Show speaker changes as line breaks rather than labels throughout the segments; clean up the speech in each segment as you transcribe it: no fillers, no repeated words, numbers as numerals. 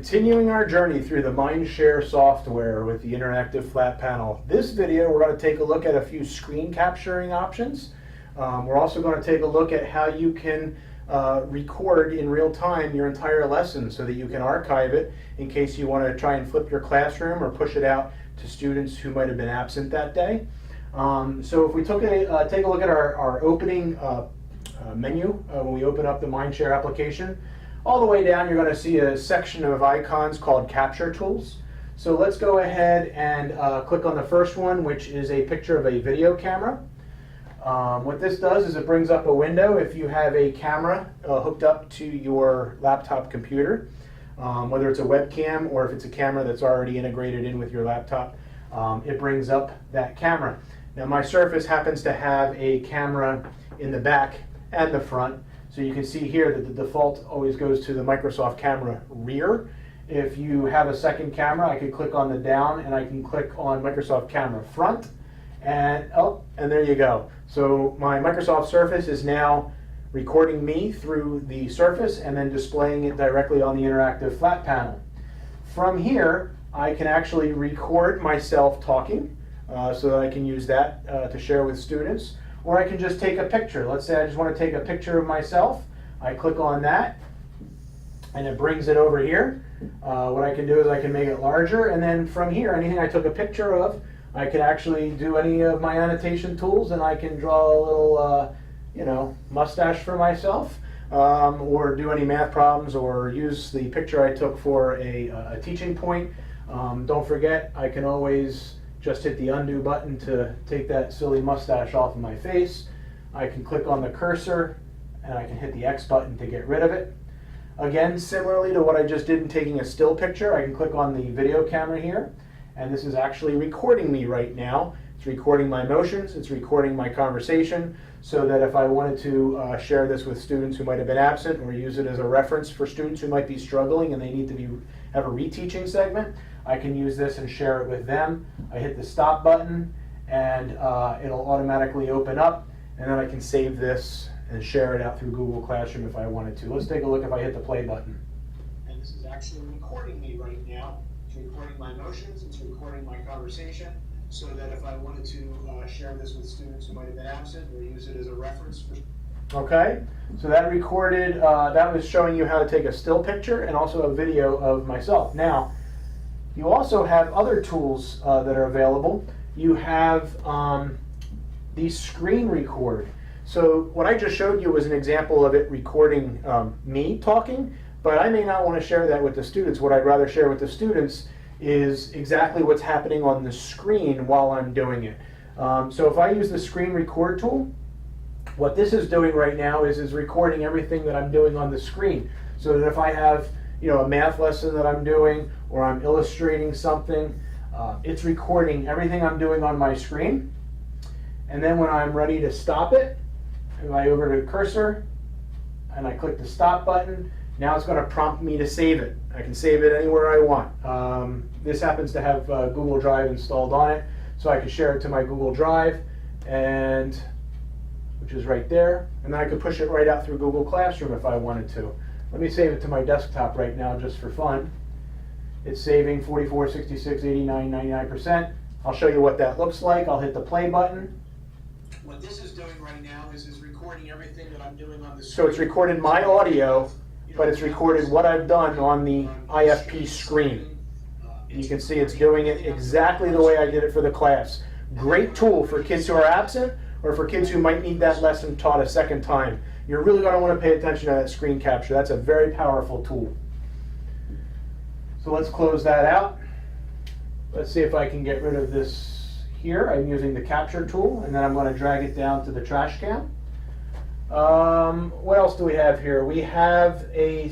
Continuing our journey through the MyndShare software with the interactive flat panel. This video we're going to take a look at a few screen capturing options. We're also going to take a look at how you can record in real time your entire lesson so that you can archive it in case you want to try and flip your classroom or push it out to students who might have been absent that day. So if we take a look at our opening menu when we open up the MyndShare application, all the way down you're going to see a section of icons called Capture Tools. So let's go ahead and click on the first one, which is a picture of a video camera. What this does is it brings up a window if you have a camera hooked up to your laptop computer, whether it's a webcam or if it's a camera that's already integrated in with your laptop. It brings up that camera. Now my Surface happens to have a camera in the back and the front. So you can see here that the default always goes to the Microsoft camera rear. If you have a second camera, I can click on the down and I can click on Microsoft camera front, and there you go. So my Microsoft Surface is now recording me through the Surface and then displaying it directly on the interactive flat panel. From here, I can actually record myself talking so that I can use that to share with students. Or I can just take a picture. Let's say I just want to take a picture of myself. I click on that and it brings it over here. What I can do is I can make it larger, and then from here, anything I took a picture of, I can actually do any of my annotation tools, and I can draw a little mustache for myself, or do any math problems, or use the picture I took for a teaching point. Don't forget, I can always just hit the undo button to take that silly mustache off of my face. I can click on the cursor and I can hit the X button to get rid of it. Again, similarly to what I just did in taking a still picture, I can click on the video camera here, and this is actually recording me right now. It's recording my motions, it's recording my conversation, so that if I wanted to share this with students who might have been absent, or use it as a reference for students who might be struggling and they need to have a reteaching segment, I can use this and share it with them. I hit the stop button and it'll automatically open up, and then I can save this and share it out through Google Classroom if I wanted to. Let's take a look if I hit the play button. And this is actually recording me right now. It's recording my motions, it's recording my conversation, so that if I wanted to share this with students who might have been absent or use it as a reference for... Okay, so that recorded, that was showing you how to take a still picture and also a video of myself. Now, you also have other tools that are available. You have the screen record. So what I just showed you was an example of it recording me talking, but I may not want to share that with the students. What I'd rather share with the students is exactly what's happening on the screen while I'm doing it. So if I use the screen record tool, what this is doing right now is recording everything that I'm doing on the screen, so that if I have a math lesson that I'm doing, or I'm illustrating something, it's recording everything I'm doing on my screen. And then when I'm ready to stop it, if I over to the cursor and I click the stop button, now it's going to prompt me to save it. I can save it anywhere I want. This happens to have Google Drive installed on it, so I can share it to my Google Drive, which is right there, and then I could push it right out through Google Classroom if I wanted to. Let me save it to my desktop right now just for fun. It's saving 44, 66, 89, 99%. I'll show you what that looks like. I'll hit the play button. What this is doing right now is recording everything that I'm doing on the screen. So it's recorded my audio, but it's recorded what I've done on the IFP screen. You can see it's doing it exactly the way I did it for the class. Great tool for kids who are absent, or for kids who might need that lesson taught a second time. You're really going to want to pay attention to that screen capture. That's a very powerful tool. So let's close that out. Let's see if I can get rid of this here. I'm using the capture tool, and then I'm going to drag it down to the trash can. What else do we have here? We have a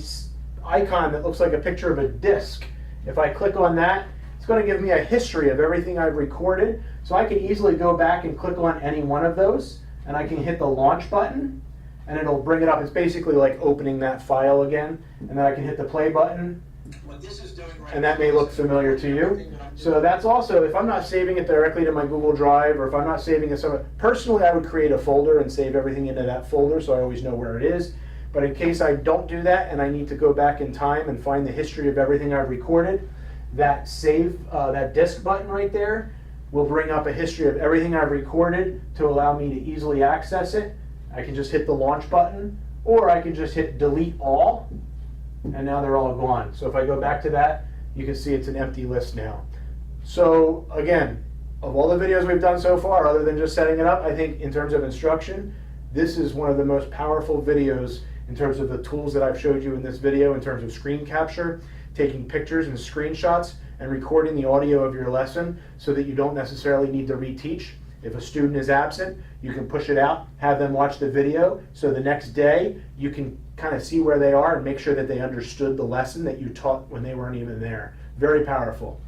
icon that looks like a picture of a disc. If I click on that, it's going to give me a history of everything I've recorded. So I can easily go back and click on any one of those, and I can hit the launch button, and it'll bring it up. It's basically like opening that file again, and then I can hit the play button, and that may look familiar to you. So that's also, if I'm not saving it directly to my Google Drive, or if I'm not saving it somewhere, personally I would create a folder and save everything into that folder so I always know where it is. But in case I don't do that and I need to go back in time and find the history of everything I've recorded, that save, that disk button right there will bring up a history of everything I've recorded to allow me to easily access it. I can just hit the launch button, or I can just hit delete all, and now they're all gone. So if I go back to that, you can see it's an empty list now. So again, of all the videos we've done so far, other than just setting it up, I think in terms of instruction, this is one of the most powerful videos in terms of the tools that I've showed you in this video, in terms of screen capture, taking pictures and screenshots, and recording the audio of your lesson so that you don't necessarily need to reteach. If a student is absent, you can push it out, have them watch the video, so the next day you can kind of see where they are and make sure that they understood the lesson that you taught when they weren't even there. Very powerful.